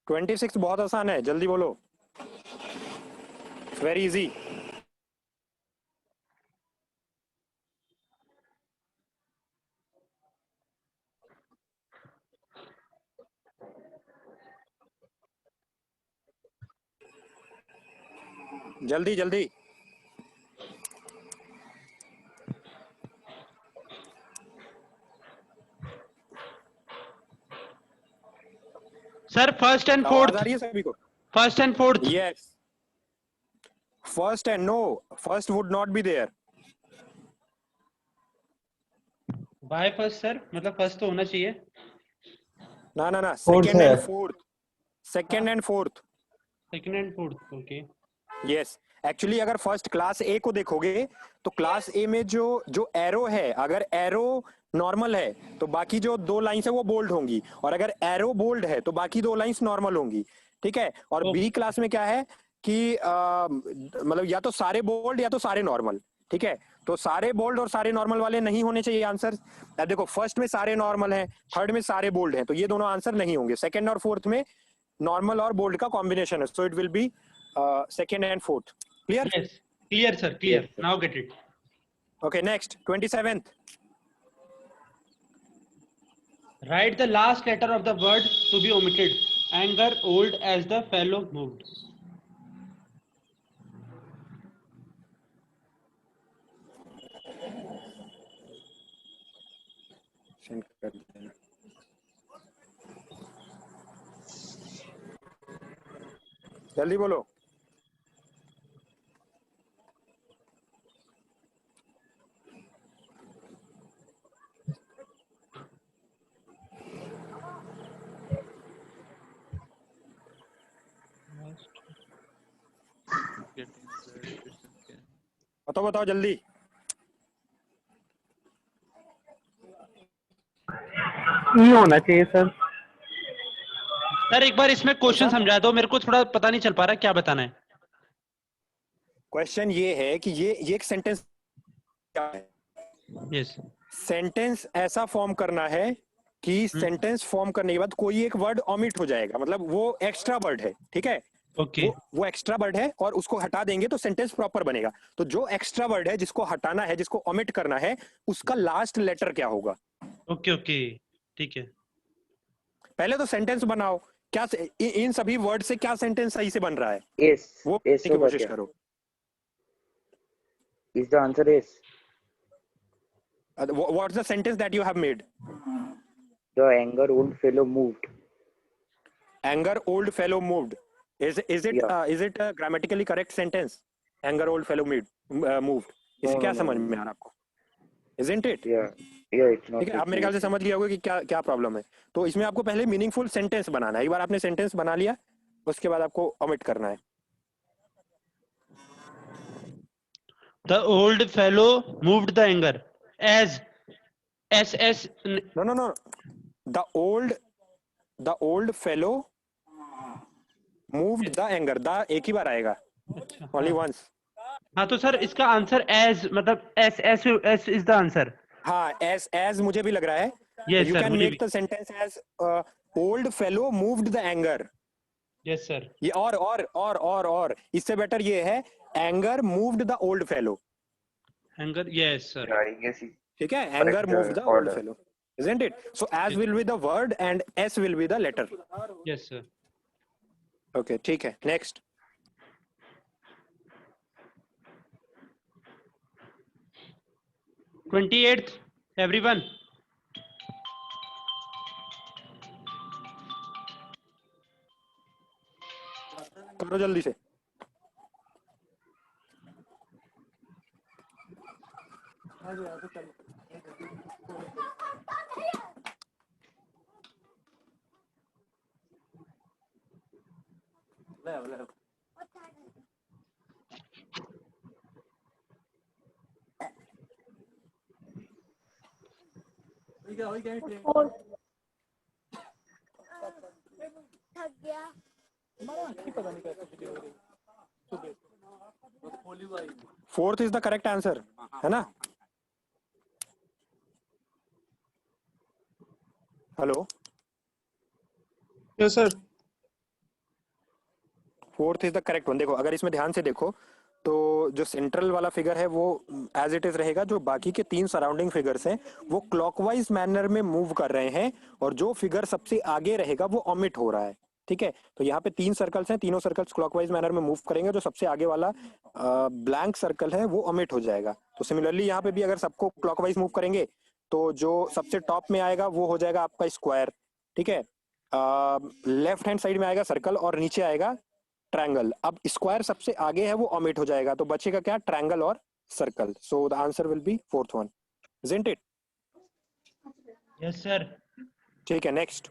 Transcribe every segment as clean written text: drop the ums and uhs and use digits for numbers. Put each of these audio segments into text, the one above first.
26 बहुत आसान है, जल्दी बोलो, वेरी इजी। जल्दी जल्दी। सर फर्स्ट एंड आवाज फोर्थ, आ रही है सभी को? First and fourth. Yes, first and no, first would not be there. By first sir, मतलब फर्स्ट तो होना चाहिए। ना ना ना, Fourth सेकेंड है। And fourth, second and fourth. Second and fourth, okay. Yes, actually अगर फर्स्ट क्लास ए को देखोगे तो क्लास ए में जो जो एरो है, अगर एरो नॉर्मल है तो बाकी जो दो लाइंस है वो बोल्ड होंगी, और अगर एरो बोल्ड है तो बाकी दो लाइंस नॉर्मल होंगी, ठीक है। और बी क्लास में क्या है कि मतलब या तो सारे बोल्ड या तो सारे नॉर्मल, ठीक है। तो सारे बोल्ड और सारे नॉर्मल वाले नहीं होने चाहिए आंसर। अब देखो, फर्स्ट में सारे नॉर्मल हैं, थर्ड में सारे बोल्ड हैं, तो ये दोनों आंसर नहीं होंगे। सेकंड और फोर्थ में नॉर्मल और बोल्ड का कॉम्बिनेशन है, so it will be second and fourth. Clear? Yes, clear sir, clear. Yes, sir. Now get it. Okay, next 27th. Write the last letter of the word to be omitted. Anger, old as the fellow moved. Send कर देना। जल्दी बोलो। बताओ बताओ जल्दी। ई होना चाहिए sir. Sir एक बार इसमें क्वेश्चन समझा दो, मेरे को थोड़ा पता नहीं चल पा रहा क्या बताना है। क्वेश्चन ये है कि ये एक सेंटेंस क्या है? यस। सेंटेंस ऐसा फॉर्म करना है कि सेंटेंस फॉर्म करने के बाद कोई एक वर्ड ओमिट हो जाएगा, मतलब वो एक्स्ट्रा वर्ड है, ठीक है। ओके। वो एक्स्ट्रा वर्ड है और उसको हटा देंगे तो सेंटेंस प्रॉपर बनेगा। तो जो एक्स्ट्रा वर्ड है जिसको हटाना है, जिसको ओमिट करना है, उसका लास्ट लेटर क्या होगा? ओके ओके, ठीक है। पहले तो सेंटेंस बनाओ, क्या इन सभी वर्ड से क्या सेंटेंस सही से बन रहा है Yes, वो yes करने की होगा कोशिश क्या? करो। Is the answer yes? What's the sentence that you have made? The anger old fellow moved. Anger old fellow moved. Is it Yeah. is it a grammatically correct sentence? Anger old fellow moved. इससे No, क्या no, समझ no, में आ रहा है आपको? Isn't it? Yeah, yeah, it's not. ठीक है, आप मेरे ख्याल से समझ गए होगे कि क्या क्या प्रॉब्लम है। तो इसमें आपको पहले मीनिंगफुल सेंटेंस बनाना है। एक बार आपने सेंटेंस बना लिया, उसके बाद आपको ओमिट करना है। The old fellow moved the anger as SS. No no no, the old fellow moved the anger. The एक ही बार आएगा, only once. हाँ तो सर इसका आंसर एज, मतलब S S S is the answer. हाँ, as मुझे भी लग रहा है। Yes, You sir, can मुझे make भी। the sentence as old fellow moved the anger. Yes sir. ये और इससे बेटर ये है anger moved the old fellow. Anger, yes sir. Yeah, I guess it. ठीक है, Correct, anger moved the old order. fellow, isn't it? So as will be the word and s will be the letter. Yes sir. Okay, ठीक है, next. ट्वेंटी-8th everyone. करो जल्दी से। Fourth is the correct answer, है ना? Hello, yes sir. Fourth is the correct one. देखो अगर इसमें ध्यान से देखो तो जो सेंट्रल वाला फिगर है वो एज इट इज रहेगा, जो बाकी के 3 सराउंडिंग फिगर्स हैं वो क्लॉकवाइज मैनर में मूव कर रहे हैं, और जो फिगर सबसे आगे रहेगा वो ओमिट हो रहा है। ठीक है, तो यहाँ पे 3 सर्कल्स हैं, तीनों सर्कल्स क्लॉकवाइज मैनर में मूव करेंगे, जो सबसे आगे वाला ब्लैंक सर्कल है वो ओमिट हो जाएगा। तो सिमिलरली यहाँ पे भी अगर सबको क्लॉकवाइज मूव करेंगे तो जो सबसे टॉप में आएगा वो हो जाएगा आपका स्क्वायर। ठीक है, लेफ्ट हैंड साइड में आएगा सर्कल और नीचे आएगा ट्रायंगल। अब स्क्वायर सबसे आगे है वो ओमिट हो जाएगा, तो बचेगा क्या, ट्रायंगल और circle. So the answer will be fourth one, isn't it? Yes, sir. ठीक है, नेक्स्ट।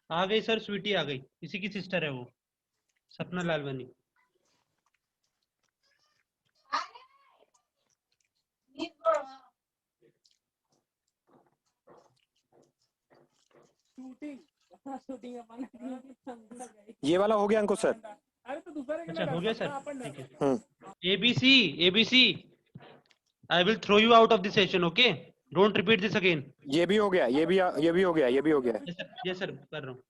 आ गई सर, स्वीटी आ गई, इसी की सिस्टर है वो, सपना लालवानी। ये वाला हो गया अंकुश सर? अच्छा हो गया सर, ठीक है। ABC, ABC, I will throw you out of the session, okay? Don't repeat this again. ये भी हो गया, ये भी हो गया, ये भी हो गया। Yes sir, कर रहा हूँ।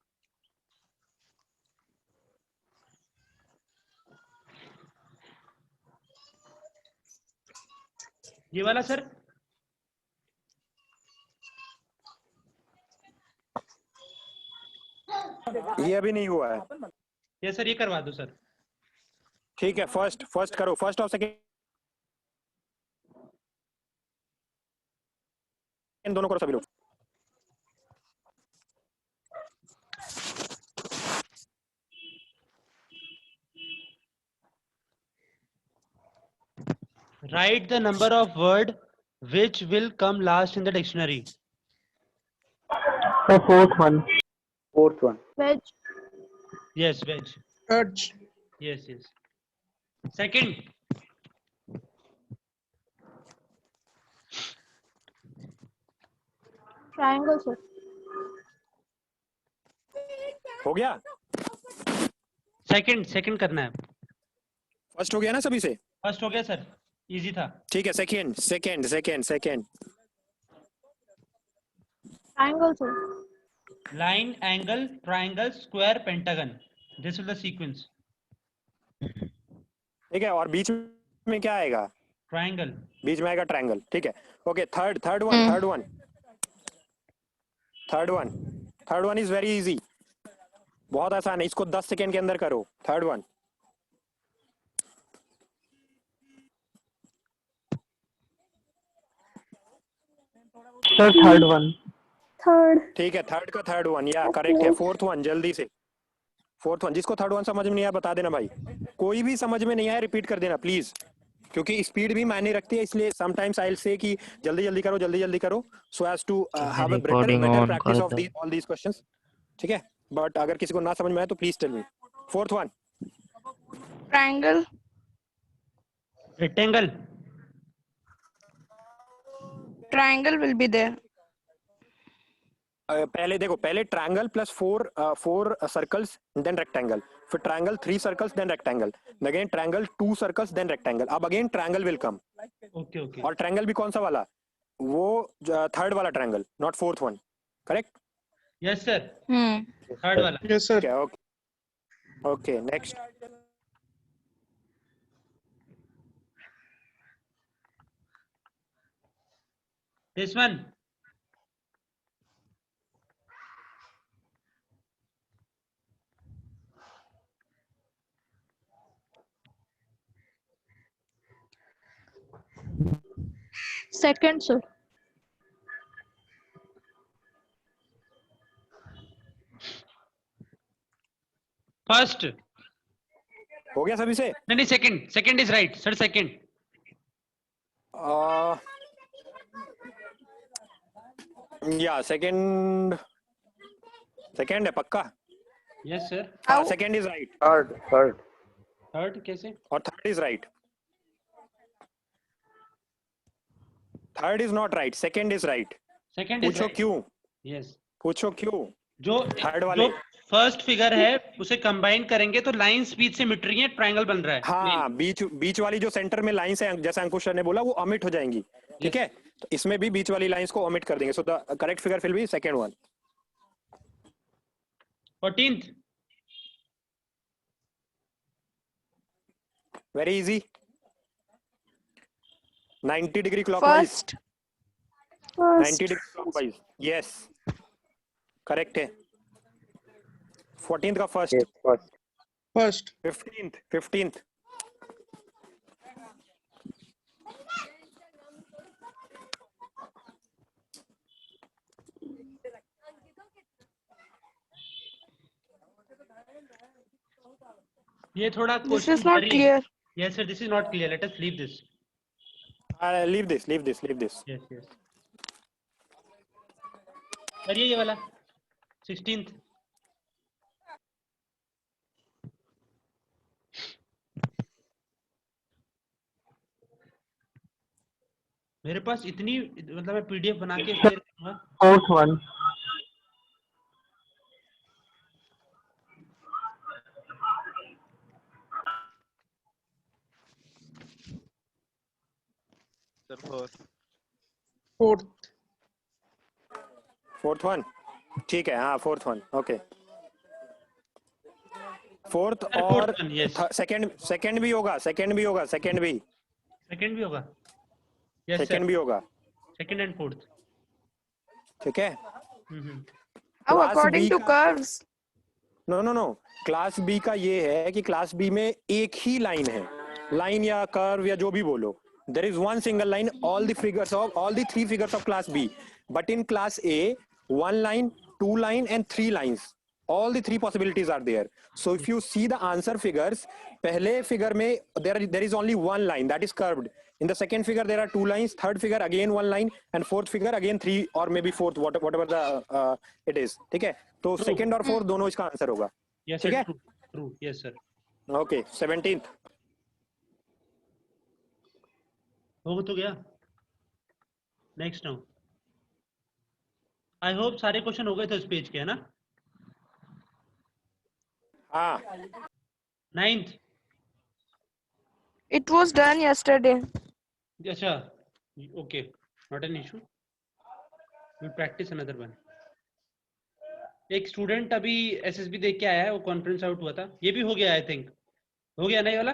ये वाला सर? ये अभी नहीं हुआ है। ये सर, ये करवा दो सर। ठीक है, फर्स्ट करो, फर्स्ट और सेकेंड दोनों करो सभी लोग। Write the number of word which will come last in the dictionary. The fourth one. Fourth one. Veg. Yes, veg. Veg. Yes, yes. Second. Triangle, sir. हो गया? सेकंड करना है। फर्स्ट हो गया ना सभी से? फर्स्ट हो गया सर, इजी था। ठीक है, second. Triangle, sir. Line, angle, triangle, square, pentagon. This is the sequence. ठीक है, और बीच में क्या आएगा? Triangle. बीच में आएगा ट्रायंगल। ठीक है, okay. Third one is very easy, बहुत आसान है, इसको 10 सेकेंड के अंदर करो। Third one. Sir, third one. Third. ठीक है, थर्ड वन, या करेक्ट है। फोर्थ वन, जल्दी से फोर्थ वन। जिसको थर्ड वन समझ में नहीं आया बता देना भाई, कोई भी समझ में नहीं आया रिपीट कर देना प्लीज, क्योंकि स्पीड भी मायने रखती है, इसलिए समटाइम्स आई विल से कि जल्दी जल्दी करो, so as to have a better practice of all these questions. ठीक है, बट अगर किसी को ना समझ में आए तो please tell me. Fourth one. Triangle. Rectangle. Triangle will be there. पहले देखो, पहले triangle plus four circles then rectangle, फिर triangle 3 circles then rectangle, again triangle 2 circles then rectangle, अब again triangle will come. Okay okay. और triangle भी कौन सा वाला? वो थर्ड वाला triangle, not fourth one, correct? Yes sir, Hmm. Third वाला। Yes, sir. Okay, next. This one. Second, sir. First. हो गया सभी से? नहीं, second is right sir, second. या सेकंड है पक्का? Yes sir. हाँ, सेकंड इज राइट। थर्ड कैसे? और third is right. Third is not right, second is right. Second is पूछो राइट। क्यों? यस। पूछो क्यों? जो थर्ड वाले फर्स्ट फिगर है, उसे कंबाइन करेंगे तो लाइंस बीच से मिट रही है, ट्रायंगल बन रहा है। हाँ, बीच बीच वाली जो सेंटर में लाइंस है, जैसा अंकुश सर ने बोला, वो ओमिट हो जाएंगी। ठीक Yes. है, तो इसमें भी बीच वाली लाइंस को ओमिट कर देंगे। So the correct figure will be second one. 14th। Very easy. 90 degree clockwise. First. 90 degree clockwise, yes correct है। 14th का first. Yes, first. First. 15th। ये थोड़ा This question is not clear. Yes sir, this is not clear. Let us leave this. Leave this. Yes, yes. करिए ये वाला 16th। मेरे पास इतनी, मतलब मैं पीडीएफ बना के शेयर करूंगा। Fourth one. Fourth. Fourth one, ठीक है। हाँ, fourth one, okay. Fourth Sir, और fourth one, yes. सेकंड भी होगा, सेकंड भी। सेकंड भी होगा। Yes sir. सेकंड भी होगा, Second and fourth. ठीक है। Hmm. Oh, Class according B to का- curves. नो, क्लास बी का ये है कि क्लास बी में एक ही लाइन है, लाइन या कर्व या जो भी बोलो। There is one single line, all the three figures of class B. But in class A, one line, two line and three lines, all the three possibilities are there. So if you see the answer figures, पहले figure में there is only one line that is curved. In the second figure there are two lines, third figure again one line, and fourth figure again three or maybe fourth, whatever the it is. ठीक है, तो True. second और fourth दोनों इसका answer होगा। Yes ठीक sir, है, true. Yes sir. Okay. 17th हो तो गया। Next now. आई होप सारे क्वेश्चन हो गए थे इस पेज के, है ना? हाँ, 9th। It was done yesterday. अच्छा, okay, not an issue, will practice another one. एक स्टूडेंट अभी एसएसबी देख के आया है, वो कॉन्फ्रेंस आउट हुआ था। ये भी हो गया, आई थिंक हो गया ना ये वाला।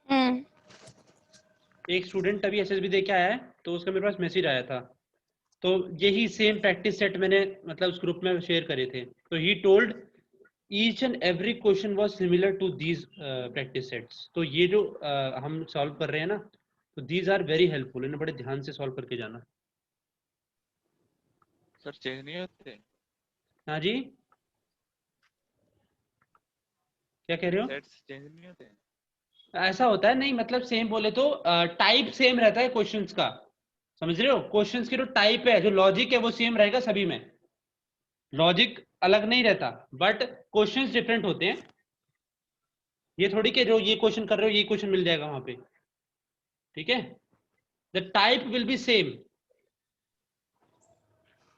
Hmm. एक स्टूडेंट अभी एसएसबी देख के आया है, तो उसका मेरे पास मैसेज आया था। तो यही सेम प्रैक्टिस सेट मैंने मतलब उस ग्रुप में शेयर करे थे। तो he told each and every question was similar to these practice sets. तो ये जो हम सॉल्व कर रहे हैं ना, तो दीज आर वेरी हेल्पफुल, इन्हें बड़े ध्यान से सॉल्व करके जाना। सर चेंज नहीं होते? हाँ जी, क्या कह रहे हो? सेट्स चेंज नहीं होते? ऐसा होता है नहीं, मतलब सेम बोले तो टाइप सेम रहता है क्वेश्चंस का, समझ रहे हो? क्वेश्चंस की जो टाइप है, जो लॉजिक है, वो सेम रहेगा सभी में, लॉजिक अलग नहीं रहता, बट क्वेश्चंस डिफरेंट होते हैं। ये थोड़ी कि जो ये क्वेश्चन कर रहे हो ये क्वेश्चन मिल जाएगा वहां पे, ठीक है? The type will be same.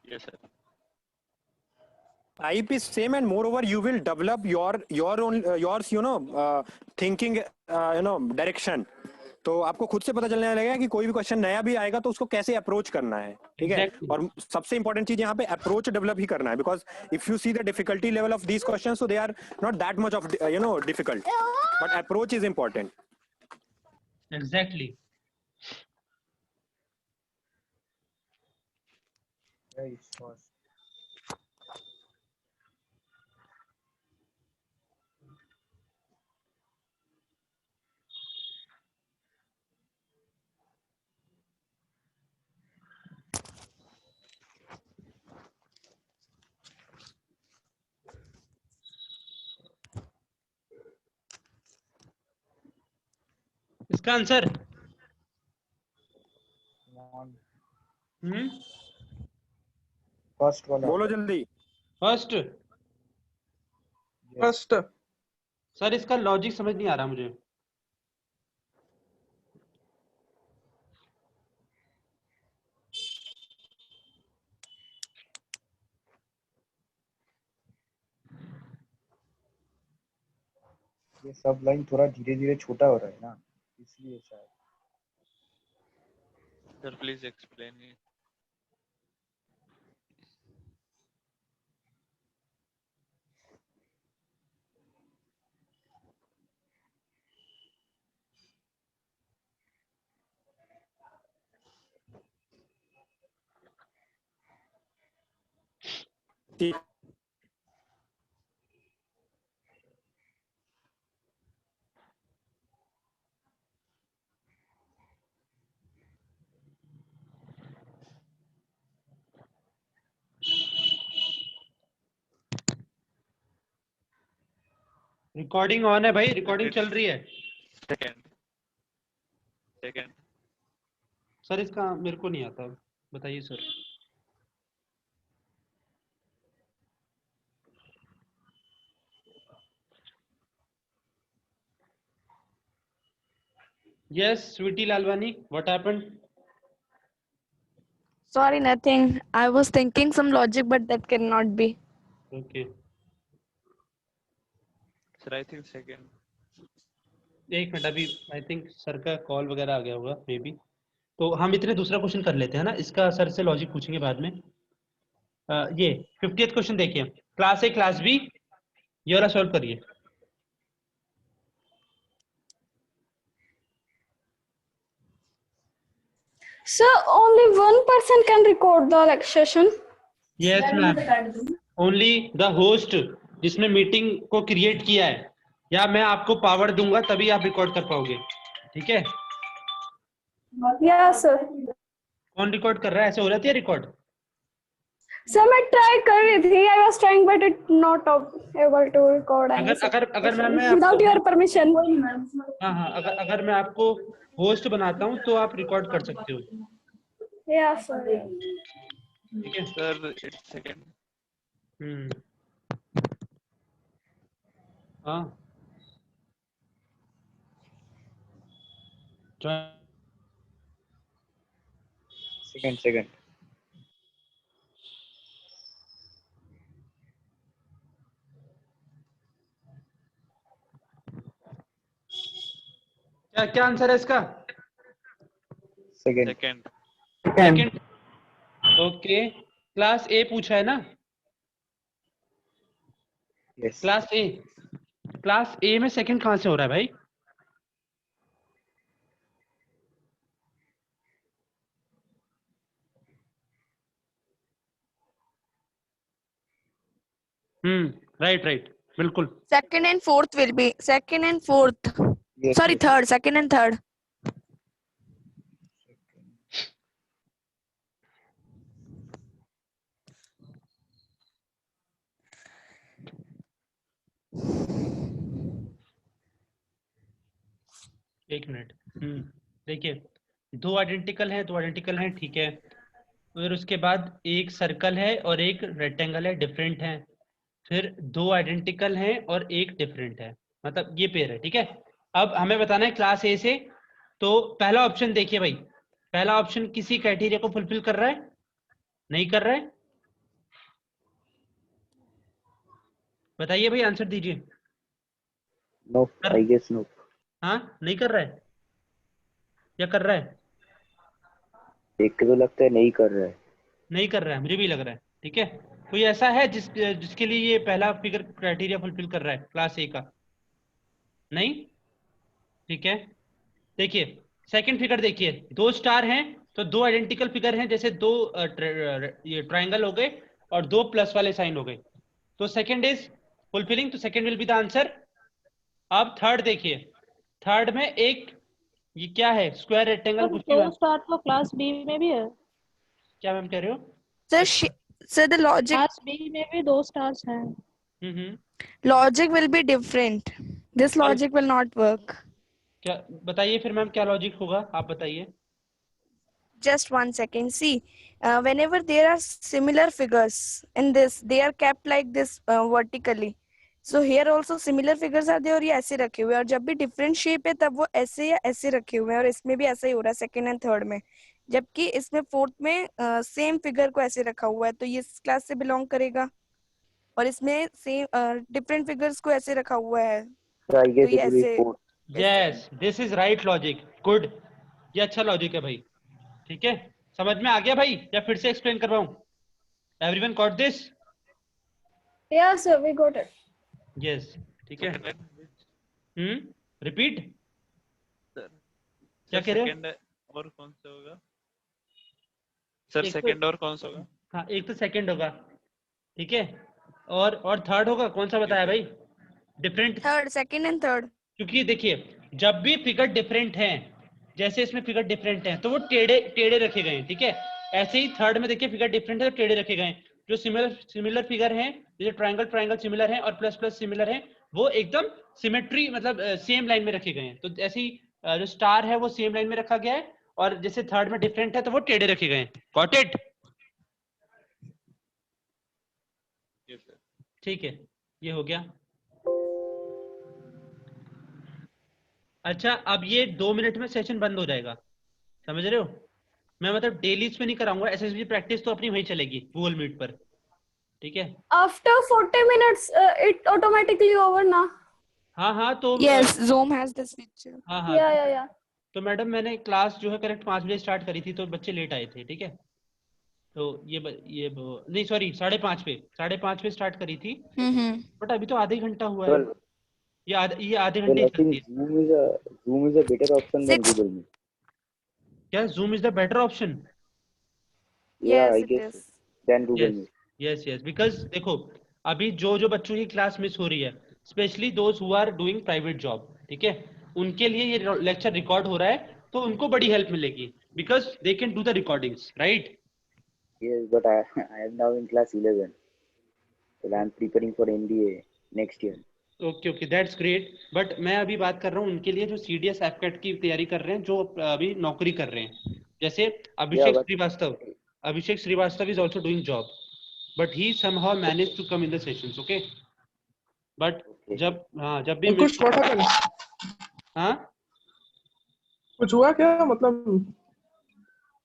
Yes sir. type is same, and moreover you will develop your own yours thinking direction. तो आपको खुद से पता चलने लगेगा कि कोई भी क्वेश्चन नया भी आएगा तो उसको कैसे अप्रोच करना है। ठीक है, Exactly. और सबसे इंपॉर्टेंट चीज यहाँ पे अप्रोच डेवलप ही करना है, because if you see the difficulty level of these questions, so they are not that much of difficult, but approach is important. Exactly. Nice, first. इसका आंसर One. First one. बोलो जल्दी। First. First. Sir इसका logic समझ नहीं आ रहा मुझे। ये सब लाइन थोड़ा धीरे धीरे छोटा हो रहा है ना, इसलिए शायद। Sir, please explain it. ठीक। रिकॉर्डिंग ऑन है भाई, रिकॉर्डिंग चल रही है। Second. Second. सर इसका मेरे को नहीं आता, बताइए sir. Yes, Sweetie Lalwani, what happened? Sorry, nothing. I was thinking some logic, but that cannot be. Okay. Sir, I think second. एक मिनट, अभी आई थिंक सर का कॉल वगैरह आ गया होगा मे बी। तो हम इतने दूसरा क्वेश्चन कर लेते हैं ना, इसका सर से लॉजिक पूछेंगे बाद में। ये 50th क्वेश्चन देखिए, क्लास ए क्लास बी, ये वाला सॉल्व करिए। So only one person can record the like session. Yes ma'am, only the host जिसने मीटिंग को क्रिएट किया है, या मैं आपको पावर दूंगा तभी आप रिकॉर्ड कर पाओगे, ठीक है? Yeah, sir. कौन रिकॉर्ड कर रहा है? ऐसे हो जाती है रिकॉर्ड? Sir, मैं ट्राई कर रही थी, I was trying but it not able to record. अगर मैम मैं without your permission. हाँ हाँ, अगर मैं आपको होस्ट बनाता हूँ तो आप रिकॉर्ड कर सकते हो, Yeah, sir. ठीक है? Sir, it's second. हाँ, सेकंड। क्या आंसर है इसका? Second. Second. Second. Okay, class ए पूछा है ना? यस। क्लास ए में सेकंड कहां से हो रहा है भाई? राइट, बिल्कुल। Second and fourth will be second and fourth. Yes, Sorry, yes. third. Second and third. एक मिनट। देखिए, दो आइडेंटिकल हैं, ठीक है। फिर उसके बाद एक सर्कल है और एक रेक्टेंगल है, डिफरेंट है। फिर दो आइडेंटिकल हैं और एक डिफरेंट है, मतलब ये पेयर है, ठीक है। अब हमें बताना है क्लास ए से, तो पहला ऑप्शन देखिए भाई, पहला ऑप्शन किसी क्राइटेरिया को फुलफिल कर रहा है? नहीं कर रहा है? बताइए भाई, आंसर दीजिए। No, I guess no. हाँ, नहीं कर रहा है या कर रहा है? देख के तो लगता है नहीं कर रहा है। नहीं कर रहा है, मुझे भी लग रहा है, ठीक है। कोई ऐसा है जिसके लिए ये पहला फिगर क्राइटेरिया फुलफिल कर रहा है क्लास ए का? नहीं, ठीक है। देखिए सेकंड फिगर देखिए, दो स्टार हैं तो दो आइडेंटिकल फिगर हैं, जैसे दो ये ट्रायंगल हो गए और दो प्लस वाले साइन हो गए, तो सेकंड इज फुलफिलिंग, तो second will be the answer. अब थर्ड देखिए, थर्ड में एक ये क्या है, स्क्वायर रेक्टेंगल कुछ दो स्टार तो क्लास बी में भी है। क्या मैम कह रहे हो? Sir, the logic class B में भी दो स्टार्स हैं। logic will be different. This logic will not work. क्या बताइए फिर मैम, क्या लॉजिक होगा, आप बताइए। Just 1 second. See, whenever there are similar figures in this, they are kept like this vertically. So here also similar figures are there और ये ऐसे रखे हुए हैं, और जब भी different shape है तब वो ऐसे या ऐसे रखे हुए हैं, और इसमें भी ऐसा ही हो रहा है सेकंड एंड थर्ड में, जबकि इसमें फोर्थ में सेम फिगर को ऐसे रखा हुआ है, तो ये इस क्लास से बिलोंग करेगा। और इसमें सेम डिफरेंट फिगर्स को ऐसे रखा हुआ है, So I guess तो it ये will be ऐसे 4. Yes this is right logic, good, ये अच्छा लॉजिक है भाई, ठीक है, समझ में आ गया भाई या फिर से एक्सप्लेन करवाऊं? Everyone got this? Yeah, sir, we got it. Yes, ठीक है, Second line, रिपीट, sir. क्या Sir, कह रहे हो? second और कौन सा होगा? Sir, एक तो- second और कौन सा होगा? हाँ, एक तो सेकंड होगा, ठीक है, और थर्ड होगा, कौन सा बताया भाई? Different, third, second and third. क्योंकि देखिए जब भी फिगर डिफरेंट हैं, जैसे इसमें फिगर डिफरेंट हैं तो वो टेढ़े टेढ़े रखे गए हैं, ठीक है, ऐसे ही थर्ड में देखिए फिगर डिफरेंट है तो टेढ़े रखे गए हैं। जो सिमिलर फिगर हैं, जैसे ट्रायंगल सिमिलर हैं और प्लस सिमिलर हैं, वो एकदम सिमेट्री मतलब सेम लाइन में रखे गए हैं। तो ऐसे ही जो स्टार है वो सेम लाइन में रखा गया है, और जैसे थर्ड में डिफरेंट है तो वो टेढ़े रखे गए हैं। Got it? Yes, sir. ठीक है, ये हो गया। अच्छा, अब ये 2 मिनट में सेशन बंद हो जाएगा, समझ रहे हो? मैं मतलब डेली इसमें नहीं कराऊंगा, एसएसबी प्रैक्टिस तो अपनी वहीं चलेगी गूगल मीट पर, ठीक है? After 40 minutes, it automatically over ना? हाँ तो Yes, Zoom has this feature. हाँ Yeah. तो मैडम मैंने क्लास जो है करेक्ट 5 बजे स्टार्ट करी थी तो बच्चे लेट आए थे, ठीक है, तो नहीं सॉरी 5:30 पे स्टार्ट करी थी, बट अभी तो आधे घंटा हुआ है। Well, ये आधे घंटे I ही चलती think है। Zoom is a better option than Six. Google Meet. क्या Zoom is the better option? Yeah, Yes, I it guess is. so. Than Google Meet. Yes because देखो अभी जो बच्चों की क्लास मिस हो रही है, specially those who are doing private job, ठीक है, उनके लिए ये लेक्चर रिकॉर्ड हो रहा है तो उनको बड़ी हेल्प मिलेगी, because they can do the recordings, right? Yes, but I am now in class 11. So I am preparing for NDA next year. Okay that's great, but मैं अभी बात कर रहा हूँ उनके लिए जो CDS एफकेट की तैयारी कर रहे हैं, जो अभी नौकरी कर रहे हैं, जैसे Yeah, Abhishek Srivastava is also doing job, but he somehow managed to come in the sessions, okay? But Okay. जब भी कुछ हुआ था क्या? हाँ कुछ हुआ क्या मतलब?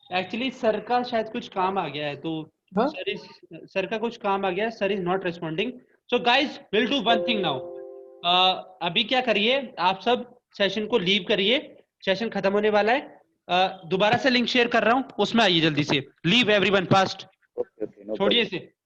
एक्चुअली सर का शायद कुछ काम आ गया है, तो हाँ? सर का कुछ काम आ गया है, sir is not responding. So guys will do one thing now, अभी क्या करिए, आप सब सेशन को लीव करिए, सेशन खत्म होने वाला है, दोबारा से लिंक शेयर कर रहा हूँ, उसमें आइए जल्दी से, leave everyone fast, Okay, no छोड़िए problem. इसे।